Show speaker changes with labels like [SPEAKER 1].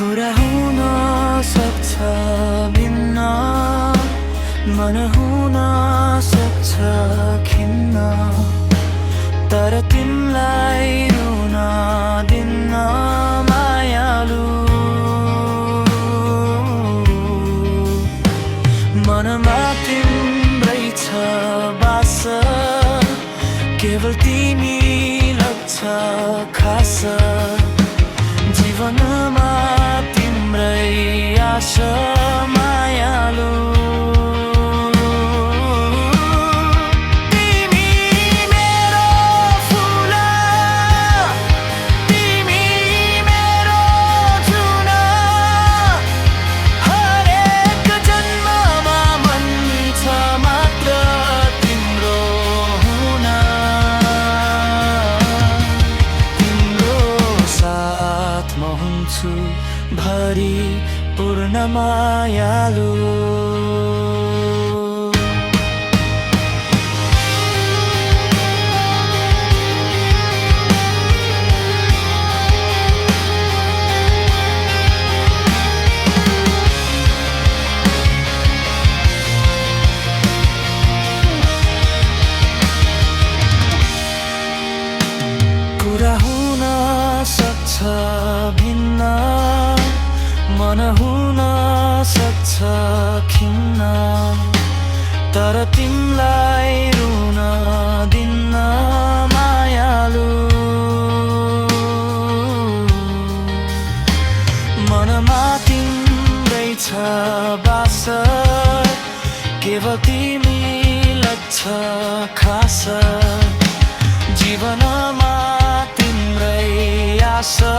[SPEAKER 1] कुरा हुन सक्छ भिन्न, मन हुन सक्छ खिन्न, तर तिमीलाई रुन दिन्न मायालु। मनमा तिम्रै छ बास, केवल तिमी लाग्छ खास। जीवनमा तिम्रै आशा मायालु। तिमी मेरो फुल, तिमी मेरो जुन, हरेक जन्ममा मन छ मात्र तिम्रो हुन। तिम्रो साथमा हुन्छु भरि पूर्ण मायालु। कुरा हुन सक्छ भिन्न, मन हुन सक्छ खिन्न, तर तिमीलाई रुन दिन्न मायालु। मनमा तिम्रै छ बास, केवल तिमी लाग्छ खास। जीवनमा तिम्रै आशा